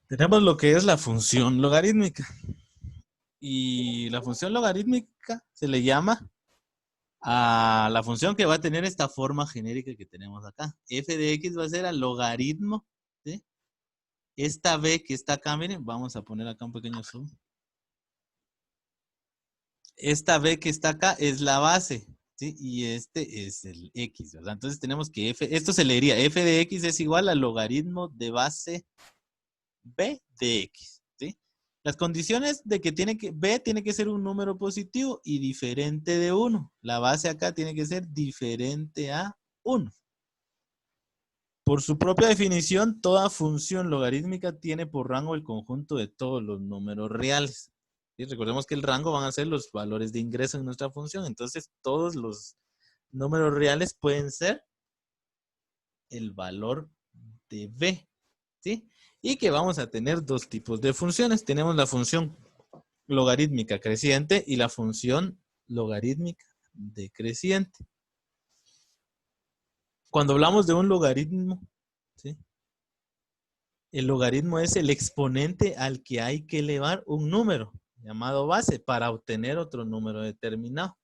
Tenemos lo que es la función logarítmica. Y la función logarítmica se le llama a la función que va a tener esta forma genérica que tenemos acá. F de X va a ser al logaritmo, ¿sí? Esta B que está acá, miren, vamos a poner acá un pequeño zoom. Esta B que está acá es la base, ¿sí? Y este es el X, ¿verdad? Entonces tenemos que F, esto se leería, F de X es igual al logaritmo de base B de X, ¿sí? Las condiciones de que B tiene que ser un número positivo y diferente de 1. La base acá tiene que ser diferente a 1. Por su propia definición, toda función logarítmica tiene por rango el conjunto de todos los números reales. Y recordemos que el rango van a ser los valores de ingreso en nuestra función. Entonces, todos los números reales pueden ser el valor de B, ¿sí? Y que vamos a tener dos tipos de funciones. Tenemos la función logarítmica creciente y la función logarítmica decreciente. Cuando hablamos de un logaritmo, ¿sí? El logaritmo es el exponente al que hay que elevar un número llamado base para obtener otro número determinado.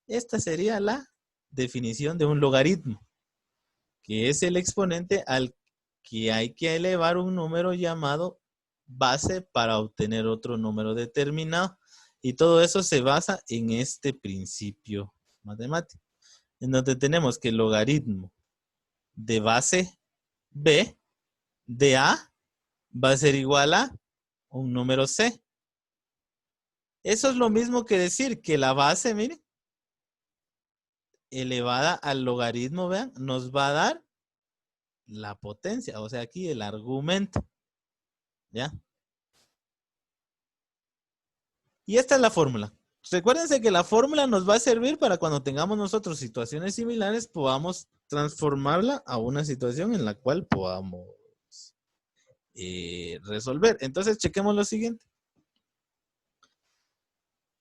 Esta sería la definición de un logaritmo, que es el exponente al que hay que elevar un número llamado base para obtener otro número determinado. Y todo eso se basa en este principio matemático, en donde tenemos que el logaritmo de base B de A va a ser igual a un número C. Eso es lo mismo que decir que la base, miren, elevada al logaritmo, vean, nos va a dar la potencia, o sea, aquí el argumento, ¿ya? Y esta es la fórmula. Recuérdense que la fórmula nos va a servir para cuando tengamos nosotros situaciones similares, podamos transformarla a una situación en la cual podamos resolver. Entonces, chequemos lo siguiente.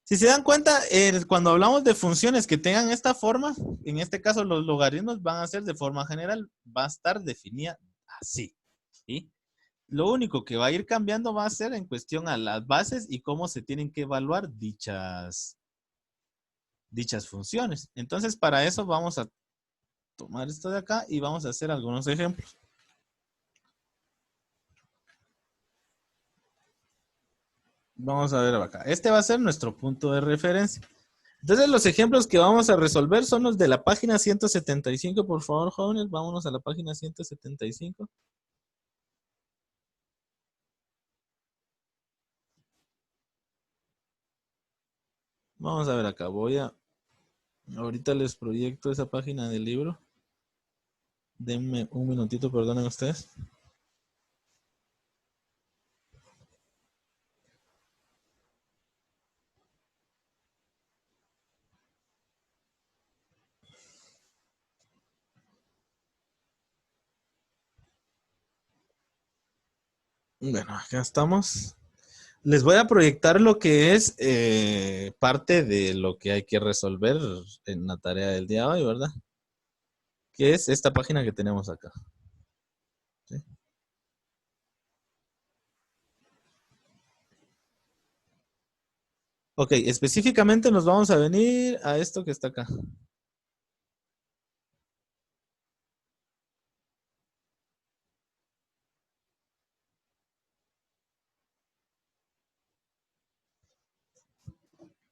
Si se dan cuenta, cuando hablamos de funciones que tengan esta forma, en este caso los logaritmos van a ser de forma general, va a estar definida así, ¿sí? Lo único que va a ir cambiando va a ser en cuestión a las bases y cómo se tienen que evaluar dichas funciones. Entonces, para eso vamos a tomar esto de acá y vamos a hacer algunos ejemplos. Vamos a ver acá. Este va a ser nuestro punto de referencia. Entonces, los ejemplos que vamos a resolver son los de la página 175. Por favor, jóvenes, vámonos a la página 175. Vamos a ver acá. Ahorita les proyecto esa página del libro. Denme un minutito, perdonen ustedes. Bueno, acá estamos. Les voy a proyectar lo que es parte de lo que hay que resolver en la tarea del día de hoy, ¿verdad? Que es esta página que tenemos acá. ¿Sí? Ok, específicamente nos vamos a venir a esto que está acá.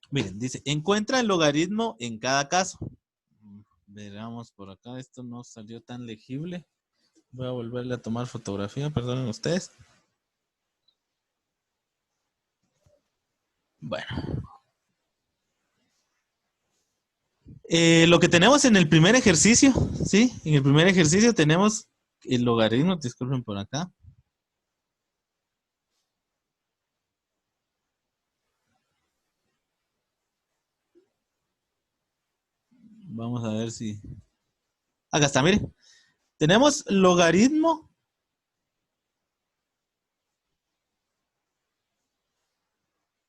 Miren, dice, encuentra el logaritmo en cada caso. Veamos por acá, esto no salió tan legible. Voy a volverle a tomar fotografía, perdonen ustedes. Bueno. Lo que tenemos en el primer ejercicio, ¿sí? En el primer ejercicio tenemos el logaritmo, disculpen por acá. Vamos a ver si... Acá está, miren. Tenemos logaritmo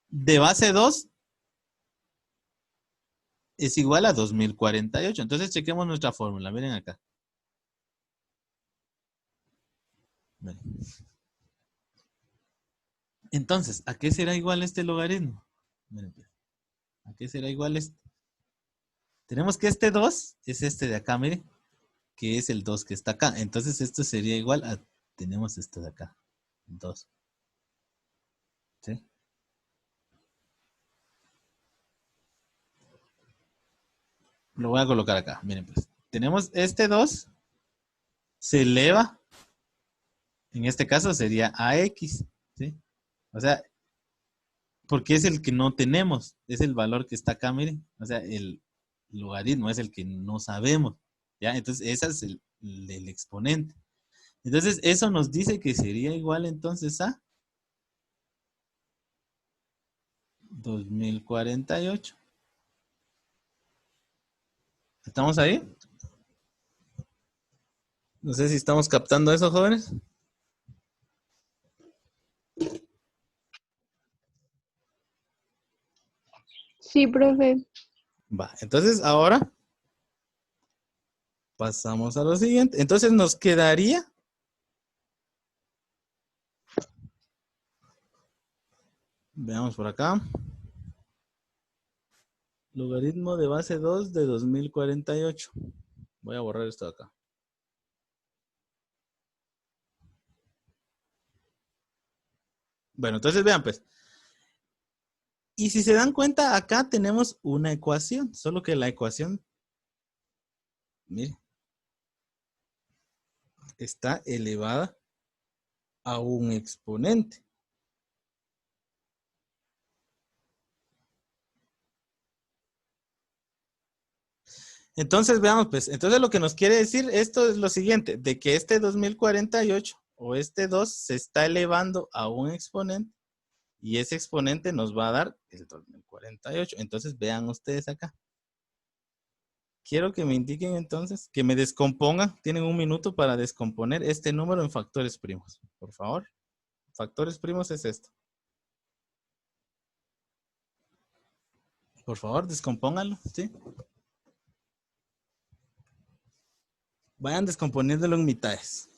de base 2 es igual a 2048. Entonces chequemos nuestra fórmula. Miren acá. Miren. Entonces, ¿a qué será igual este logaritmo? Miren, pues, ¿a qué será igual este? Tenemos que este 2 es este de acá, miren, que es el 2 que está acá. Entonces, esto sería igual a, tenemos esto de acá, 2. ¿Sí? Lo voy a colocar acá, miren pues. Tenemos este 2, se eleva, en este caso sería AX, ¿sí? O sea, porque es el que no tenemos, es el valor que está acá, miren. O sea, el logaritmo es el que no sabemos, ¿ya? Entonces, ese es el exponente. Entonces, eso nos dice que sería igual entonces a 2048. ¿Estamos ahí? No sé si estamos captando eso, jóvenes. Sí, profe. Va, entonces ahora pasamos a lo siguiente. Entonces nos quedaría, veamos por acá, logaritmo de base 2 de 2048. Voy a borrar esto de acá. Bueno, entonces vean pues. Y si se dan cuenta, acá tenemos una ecuación, solo que la ecuación, mire, está elevada a un exponente. Entonces, veamos, pues, entonces lo que nos quiere decir esto es lo siguiente, de que este 2048 o este 2 se está elevando a un exponente y ese exponente nos va a dar el 2048. Entonces, vean ustedes acá. Quiero que me indiquen entonces, que me descompongan, tienen un minuto para descomponer este número en factores primos, por favor. Factores primos es esto. Por favor, descompónganlo, ¿sí? Vayan descomponiéndolo en mitades.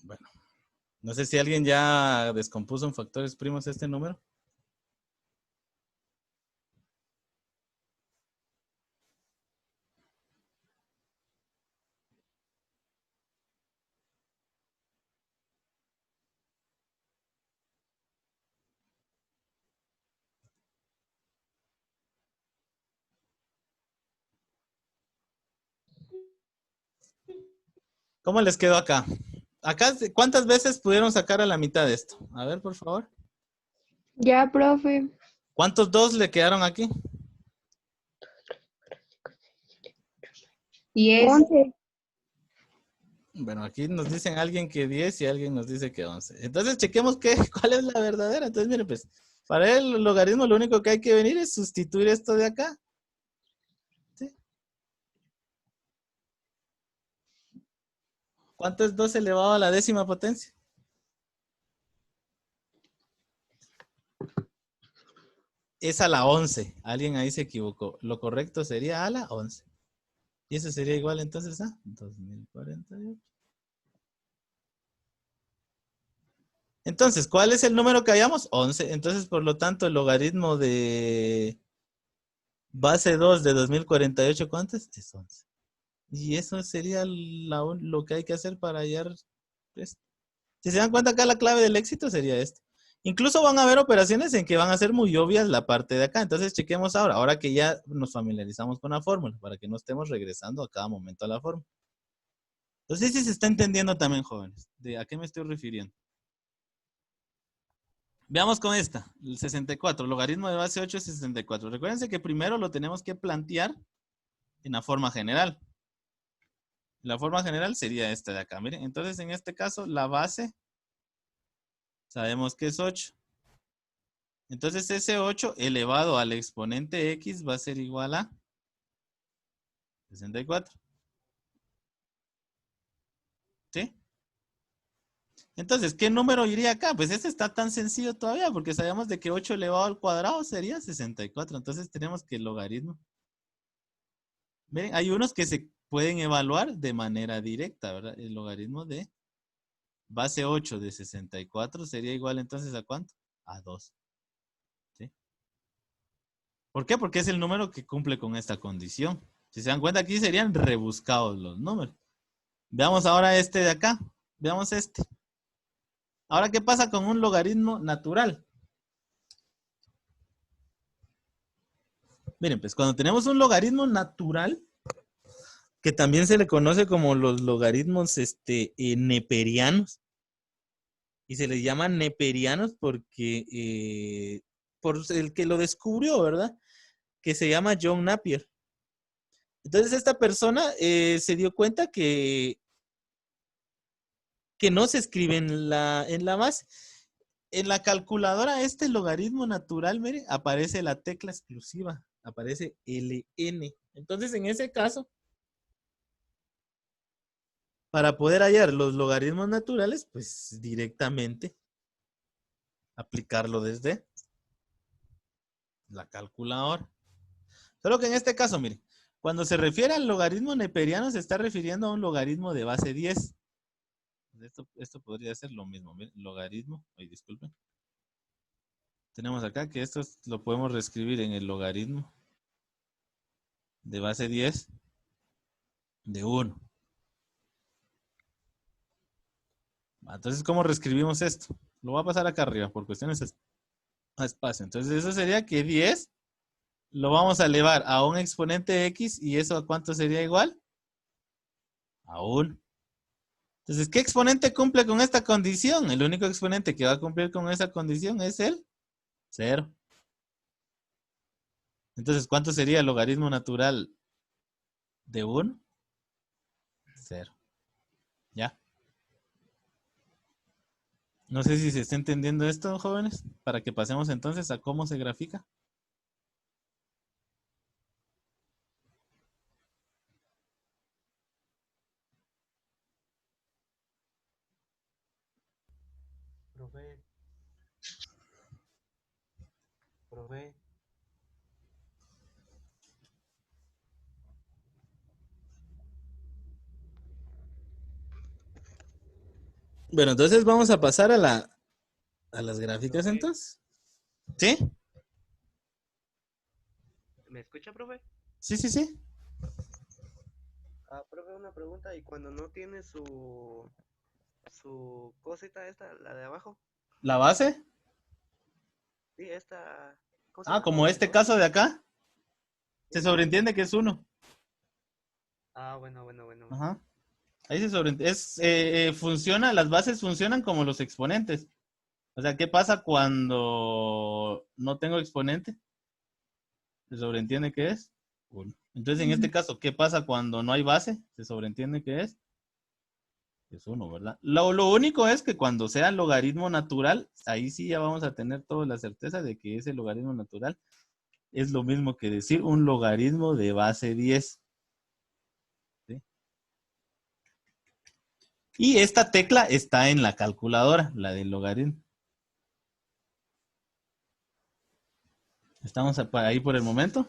Bueno, no sé si alguien ya descompuso en factores primos este número. ¿Cómo les quedó acá? Acá, ¿cuántas veces pudieron sacar a la mitad de esto? A ver, por favor. Ya, profe. ¿Cuántos dos le quedaron aquí? 10. 11. Bueno, aquí nos dicen alguien que 10 y alguien nos dice que 11. Entonces, chequemos cuál es la verdadera. Entonces, miren, pues, para el logaritmo lo único que hay que venir es sustituir esto de acá. ¿Sí? ¿Cuánto es 2 elevado a la décima potencia? Es a la 11. Alguien ahí se equivocó. Lo correcto sería a la 11. Y eso sería igual entonces a 2048. Entonces, ¿cuál es el número que hallamos? 11. Entonces, por lo tanto, el logaritmo de base 2 de 2048, ¿cuánto es? Es 11. Y eso sería lo que hay que hacer para hallar esto. Si se dan cuenta acá, la clave del éxito sería esto. Incluso van a haber operaciones en que van a ser muy obvias la parte de acá. Entonces, chequemos ahora que ya nos familiarizamos con la fórmula, para que no estemos regresando a cada momento a la fórmula. Entonces, sí se está entendiendo también, jóvenes, de a qué me estoy refiriendo. Veamos con esta, el 64, logaritmo de base 8 es 64. Recuérdense que primero lo tenemos que plantear en la forma general. La forma general sería esta de acá, miren. Entonces, en este caso, la base Sabemos que es 8. Entonces ese 8 elevado al exponente x va a ser igual a 64. ¿Sí? Entonces, ¿qué número iría acá? Pues este está tan sencillo todavía porque sabemos de que 8 elevado al cuadrado sería 64. Entonces tenemos que el logaritmo. Miren, hay unos que se pueden evaluar de manera directa, ¿verdad? El logaritmo de base 8 de 64 sería igual entonces ¿a cuánto? A 2. ¿Sí? ¿Por qué? Porque es el número que cumple con esta condición. Si se dan cuenta aquí serían rebuscados los números. Veamos ahora este de acá. Veamos este. Ahora, ¿qué pasa con un logaritmo natural? Miren, pues cuando tenemos un logaritmo natural, que también se le conoce como los logaritmos neperianos, y se les llama neperianos porque por el que lo descubrió, ¿verdad? Que se llama John Napier. Entonces esta persona se dio cuenta que no se escribe en la base. En la calculadora este logaritmo natural, mire, aparece la tecla exclusiva, aparece LN. Entonces en ese caso, para poder hallar los logaritmos naturales, pues directamente aplicarlo desde la calculadora. Solo que en este caso, mire, cuando se refiere al logaritmo neperiano, se está refiriendo a un logaritmo de base 10. Esto podría ser lo mismo, mire, logaritmo, ay, disculpen. Tenemos acá que esto lo podemos reescribir en el logaritmo de base 10 de 1. Entonces, ¿cómo reescribimos esto? Lo voy a pasar acá arriba por cuestiones de espacio. Entonces, eso sería que 10 lo vamos a elevar a un exponente x y eso ¿a cuánto sería igual? A 1. Entonces, ¿qué exponente cumple con esta condición? El único exponente que va a cumplir con esa condición es el 0. Entonces, ¿cuánto sería el logaritmo natural de 1? 0. ¿Ya? No sé si se está entendiendo esto, jóvenes, para que pasemos entonces a cómo se grafica. Profe. Bueno, entonces vamos a pasar a las gráficas Profe. entonces. ¿Sí? ¿Me escucha, profe? Sí, sí, sí. Profe, una pregunta. ¿Y cuando no tiene su cosita esta, la de abajo? ¿La base? Sí, esta, ¿cómo se Ah, llama? como este 2. caso de acá, se Sí. sobreentiende que es 1. Bueno. Ajá. Ahí se sobreentiende. Funciona, las bases funcionan como los exponentes. O sea, ¿qué pasa cuando no tengo exponente? Se sobreentiende que es 1. Entonces, en este caso, ¿qué pasa cuando no hay base? Se sobreentiende que es 1, ¿verdad? Lo único es que cuando sea logaritmo natural, ahí sí ya vamos a tener toda la certeza de que ese logaritmo natural es lo mismo que decir un logaritmo de base 10. ¿Sí? Y esta tecla está en la calculadora, la del logaritmo. ¿Estamos ahí por el momento?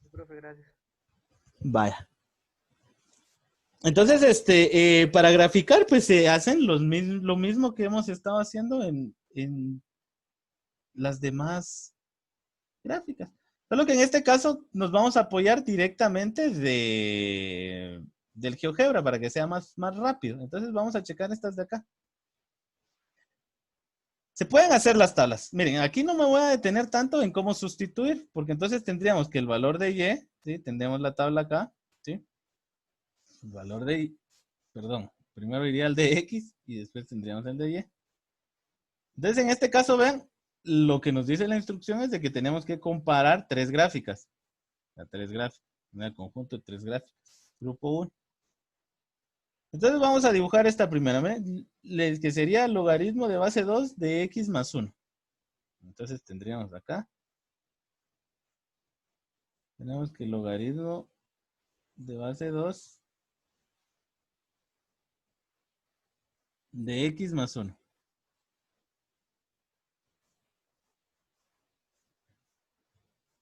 Sí, profe, gracias. Vaya. Entonces, para graficar, pues se hacen lo mismo que hemos estado haciendo en las demás gráficas. Solo que en este caso nos vamos a apoyar directamente del GeoGebra para que sea más rápido. Entonces vamos a checar estas de acá. Se pueden hacer las tablas. Miren, aquí no me voy a detener tanto en cómo sustituir, porque entonces tendríamos que el valor de y, ¿sí? Tendríamos la tabla acá, ¿sí? El valor de y, perdón, primero iría el de x y después tendríamos el de y. Entonces, en este caso, vean, lo que nos dice la instrucción es de que tenemos que comparar tres gráficas. Tres gráficas, un conjunto de tres gráficas. Grupo 1. Entonces vamos a dibujar esta primera, que sería el logaritmo de base 2 de x más 1. Entonces tendríamos acá. Tenemos que el logaritmo de base 2 de x más 1.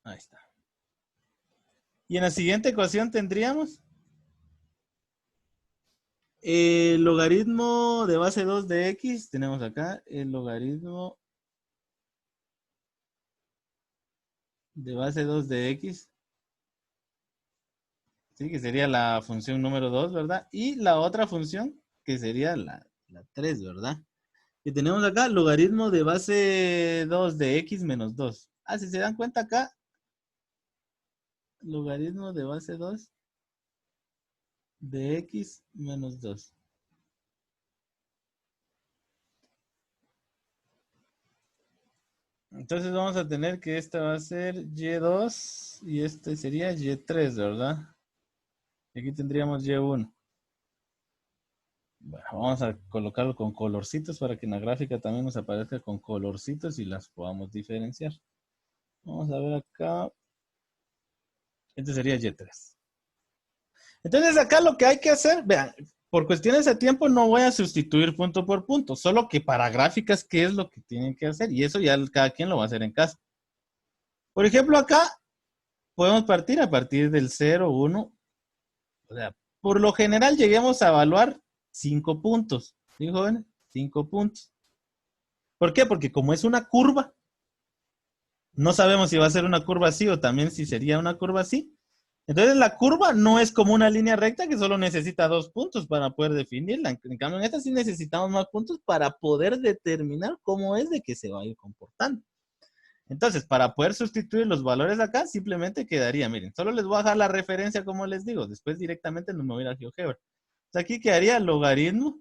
Ahí está. Y en la siguiente ecuación tendríamos el logaritmo de base 2 de x. Tenemos acá el logaritmo de base 2 de x. Sí, que sería la función número 2, ¿verdad? Y la otra función, que sería la 3, ¿verdad? Y tenemos acá logaritmo de base 2 de x menos 2. Ah, si se dan cuenta acá, logaritmo de base 2 de x menos 2. Entonces vamos a tener que esta va a ser y2 y este sería y3, ¿verdad? Y aquí tendríamos y1. Bueno, vamos a colocarlo con colorcitos para que en la gráfica también nos aparezca con colorcitos y las podamos diferenciar. Vamos a ver acá. Este sería y3. Entonces acá lo que hay que hacer, vean, por cuestiones de tiempo no voy a sustituir punto por punto, solo que para gráficas, ¿qué es lo que tienen que hacer? Y eso ya cada quien lo va a hacer en casa. Por ejemplo, acá podemos partir a partir del 0, 1. O sea, por lo general lleguemos a evaluar 5 puntos. ¿Sí, jóvenes? 5 puntos. ¿Por qué? Porque como es una curva, no sabemos si va a ser una curva así o también si sería una curva así. Entonces la curva no es como una línea recta que solo necesita 2 puntos para poder definirla. En cambio, en esta sí necesitamos más puntos para poder determinar cómo es de que se va a ir comportando. Entonces, para poder sustituir los valores acá, simplemente quedaría, miren, solo les voy a dejar la referencia como les digo, después directamente nos voy a ir a GeoGebra. Entonces, aquí quedaría el logaritmo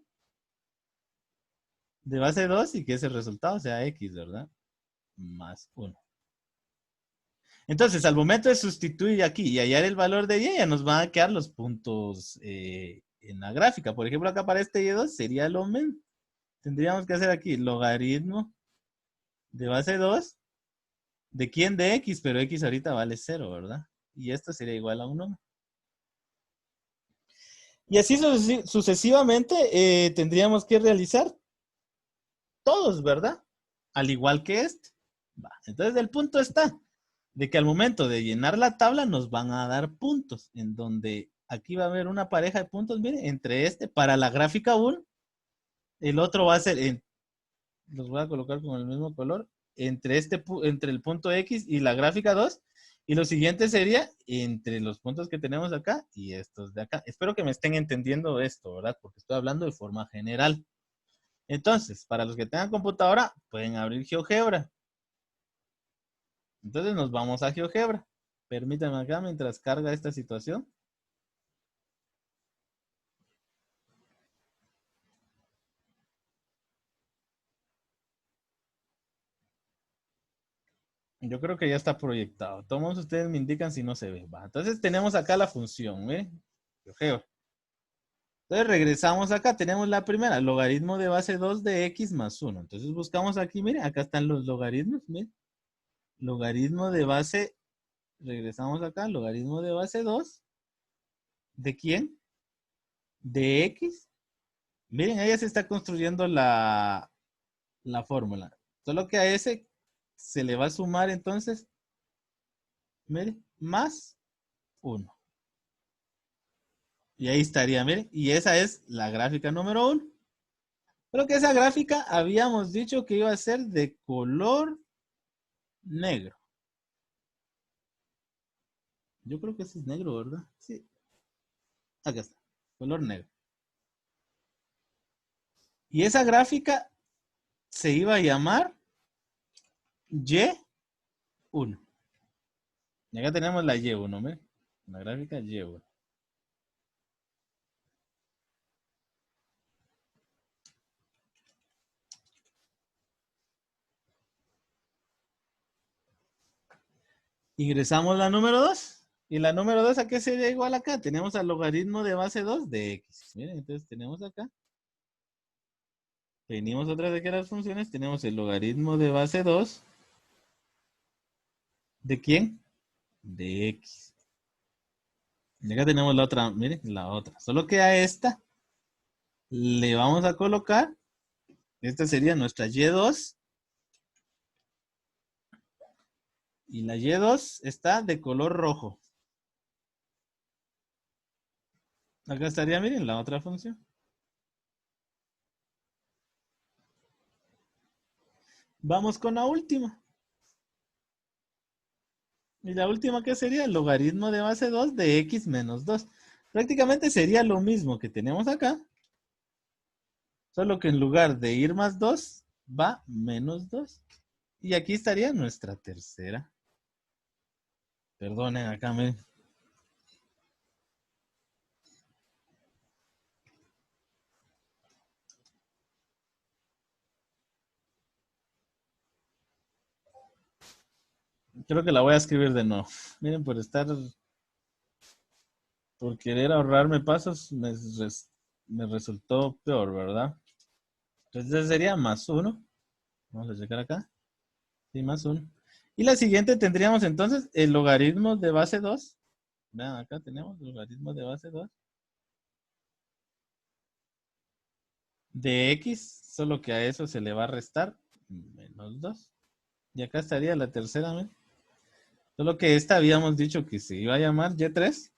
de base 2 y que ese resultado sea x, ¿verdad? Más 1. Entonces, al momento de sustituir aquí y hallar el valor de y, ya nos van a quedar los puntos en la gráfica. Por ejemplo, acá para este y2 sería lo mismo. Tendríamos que hacer aquí logaritmo de base 2. ¿De quién? De x, pero x ahorita vale 0, ¿verdad? Y esto sería igual a 1. Y así sucesivamente tendríamos que realizar todos, ¿verdad? Al igual que este. Va. Entonces el punto está de que al momento de llenar la tabla nos van a dar puntos, en donde aquí va a haber una pareja de puntos, miren, entre este, para la gráfica 1, el otro va a ser, los voy a colocar con el mismo color, entre el punto X y la gráfica 2, y lo siguiente sería entre los puntos que tenemos acá y estos de acá. Espero que me estén entendiendo esto, ¿verdad? Porque estoy hablando de forma general. Entonces, para los que tengan computadora, pueden abrir GeoGebra. Entonces nos vamos a GeoGebra. Permítanme acá mientras carga esta situación. Yo creo que ya está proyectado. Todos ustedes me indican si no se ve. Va. Entonces tenemos acá la función, ¿eh? GeoGebra. Entonces regresamos acá, tenemos la primera, logaritmo de base 2 de x más 1. Entonces buscamos aquí, miren, acá están los logaritmos, miren. Logaritmo de base, regresamos acá, logaritmo de base 2. ¿De quién? De x. Miren, ahí ya se está construyendo la fórmula. Solo que a ese se le va a sumar entonces, miren, más 1. Y ahí estaría, miren, y esa es la gráfica número 1. Pero que esa gráfica habíamos dicho que iba a ser de color negro. Yo creo que ese es negro, ¿verdad? Sí. Acá está. Color negro. Y esa gráfica se iba a llamar Y1. Y acá tenemos la Y1, ¿ven? La gráfica Y1. Ingresamos la número 2. Y la número 2, ¿a qué sería igual acá? Tenemos al logaritmo de base 2 de x. Miren, entonces tenemos acá. Venimos otra vez aquí a las funciones. Tenemos el logaritmo de base 2. ¿De quién? De x. Y acá tenemos la otra, miren, la otra. Solo que a esta le vamos a colocar, esta sería nuestra y2. Y la y2 está de color rojo. Acá estaría, miren, la otra función. Vamos con la última. Y la última, ¿qué sería? El logaritmo de base 2 de x menos 2. Prácticamente sería lo mismo que tenemos acá. Solo que en lugar de ir más 2, va menos 2. Y aquí estaría nuestra tercera. Perdonen, acá me... Creo que la voy a escribir de nuevo. Miren, por querer ahorrarme pasos, me resultó peor, ¿verdad? Entonces sería más 1. Vamos a checar acá. Sí, más 1. Y la siguiente tendríamos entonces el logaritmo de base 2. Vean, acá tenemos el logaritmo de base 2. De x, solo que a eso se le va a restar menos 2. Y acá estaría la tercera, ¿ven? Solo que esta habíamos dicho que se iba a llamar y3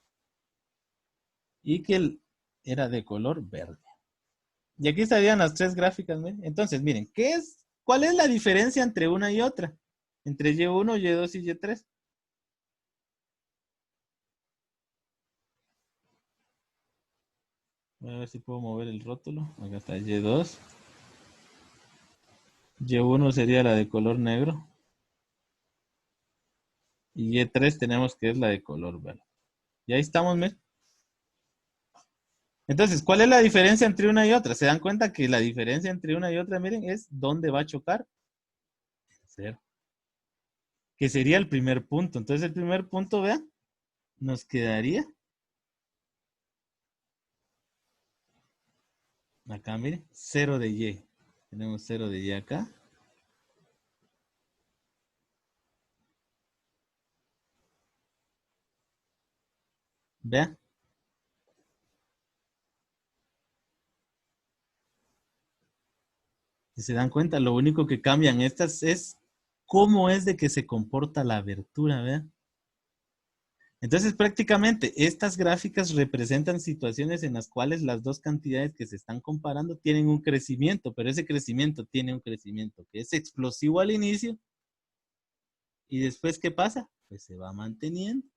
y que era de color verde. Y aquí estarían las tres gráficas, ¿ven? Entonces, miren, ¿cuál es la diferencia entre una y otra? Entre y1, y2 y y3. Voy a ver si puedo mover el rótulo. Acá está y2. Y1 sería la de color negro. Y y3 tenemos que es la de color verde. Y ahí estamos, miren. Entonces, ¿cuál es la diferencia entre una y otra? ¿Se dan cuenta que la diferencia entre una y otra, miren, es dónde va a chocar? Cero. Que sería el primer punto. Entonces, el primer punto, vean, nos quedaría acá, miren, 0 de y. Tenemos 0 de y acá. Vean. Si se dan cuenta, lo único que cambian estas es cómo es de que se comporta la abertura, vean. Entonces, prácticamente, estas gráficas representan situaciones en las cuales las dos cantidades que se están comparando tienen un crecimiento, pero ese crecimiento tiene un crecimiento que es explosivo al inicio y después, ¿qué pasa? Pues se va manteniendo.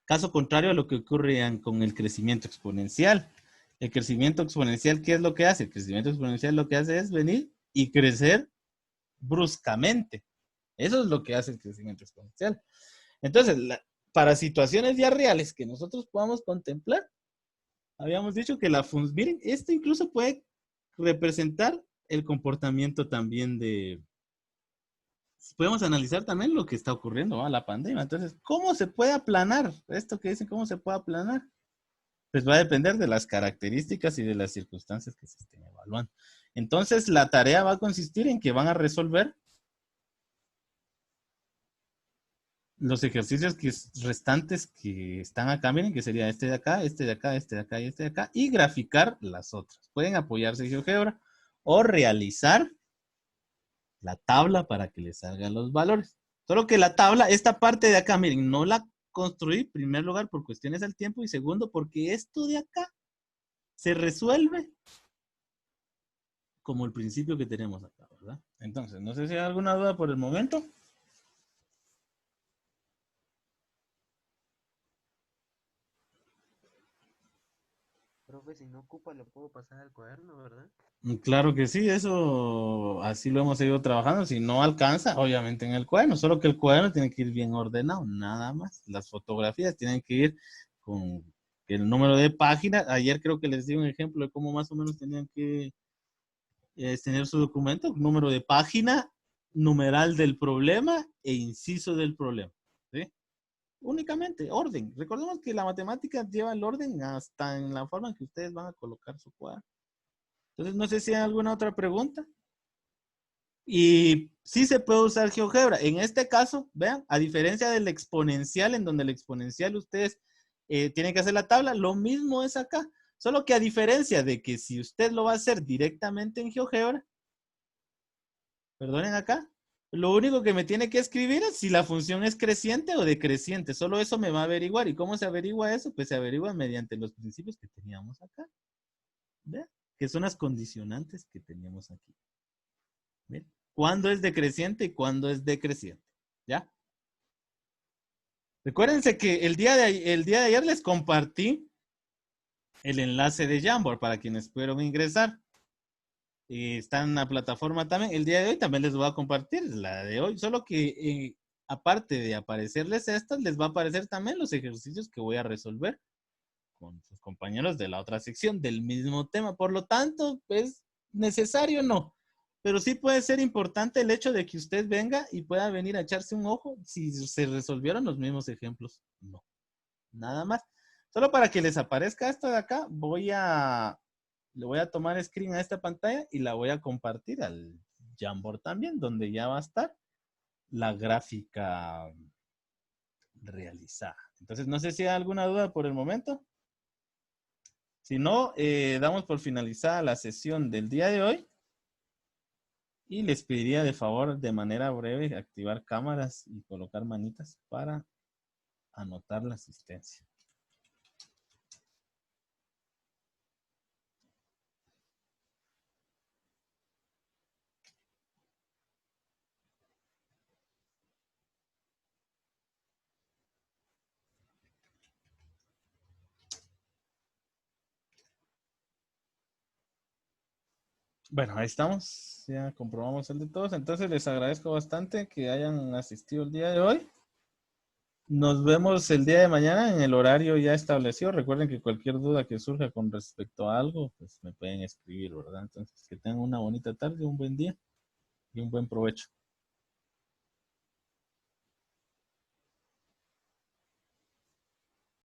Caso contrario a lo que ocurre con el crecimiento exponencial. El crecimiento exponencial, ¿qué es lo que hace? El crecimiento exponencial lo que hace es venir y crecer bruscamente. Eso es lo que hace el crecimiento exponencial. Entonces, para situaciones ya reales que nosotros podamos contemplar, habíamos dicho que miren, esto incluso puede representar el comportamiento también podemos analizar también lo que está ocurriendo, ¿va? La pandemia. Entonces, ¿cómo se puede aplanar? Esto que dicen, ¿cómo se puede aplanar? Pues va a depender de las características y de las circunstancias que se estén evaluando. Entonces, la tarea va a consistir en que van a resolver los ejercicios restantes que están acá, miren, que sería este de acá, este de acá, este de acá y este de acá, y graficar las otras. Pueden apoyarse en GeoGebra o realizar la tabla para que les salgan los valores. Solo que la tabla, esta parte de acá, miren, no la construí, en primer lugar, por cuestiones del tiempo, y segundo, porque esto de acá se resuelve como el principio que tenemos acá, ¿verdad? Entonces, no sé si hay alguna duda por el momento. Profe, si no ocupa, lo puedo pasar al cuaderno, ¿verdad? Claro que sí, eso así lo hemos seguido trabajando. Si no alcanza, obviamente en el cuaderno, solo que el cuaderno tiene que ir bien ordenado, nada más. Las fotografías tienen que ir con el número de página. Ayer creo que les di un ejemplo de cómo más o menos tenían que tener su documento, número de página, numeral del problema e inciso del problema. ¿Sí? Únicamente, orden. Recordemos que la matemática lleva el orden hasta en la forma en que ustedes van a colocar su cuadro. Entonces, no sé si hay alguna otra pregunta. Y sí se puede usar GeoGebra. En este caso, vean, a diferencia del exponencial, en donde el exponencial ustedes tienen que hacer la tabla, lo mismo es acá. Solo que a diferencia de que si usted lo va a hacer directamente en GeoGebra, perdonen acá, lo único que me tiene que escribir es si la función es creciente o decreciente. Solo eso me va a averiguar. ¿Y cómo se averigua eso? Pues se averigua mediante los principios que teníamos acá. ¿Vean? Que son las condicionantes que teníamos aquí. ¿Ven? ¿Cuándo es decreciente y cuándo es decreciente? ¿Ya? Recuérdense que el día de ayer les compartí el enlace de Jamboard para quienes pudieron ingresar. Está en la plataforma también. El día de hoy también les voy a compartir la de hoy, solo que aparte de aparecerles estas, les va a aparecer también los ejercicios que voy a resolver con sus compañeros de la otra sección del mismo tema. Por lo tanto, ¿es necesario? No. Pero sí puede ser importante el hecho de que usted venga y pueda venir a echarse un ojo si se resolvieron los mismos ejemplos. No. Nada más. Solo para que les aparezca esto de acá, le voy a tomar screen a esta pantalla y la voy a compartir al Jamboard también, donde ya va a estar la gráfica realizada. Entonces, no sé si hay alguna duda por el momento. Si no, damos por finalizada la sesión del día de hoy. Y les pediría de favor, de manera breve, activar cámaras y colocar manitas para anotar la asistencia. Bueno, ahí estamos. Ya comprobamos el de todos. Entonces les agradezco bastante que hayan asistido el día de hoy. Nos vemos el día de mañana en el horario ya establecido. Recuerden que cualquier duda que surja con respecto a algo, pues me pueden escribir, ¿verdad? Entonces, que tengan una bonita tarde, un buen día y un buen provecho.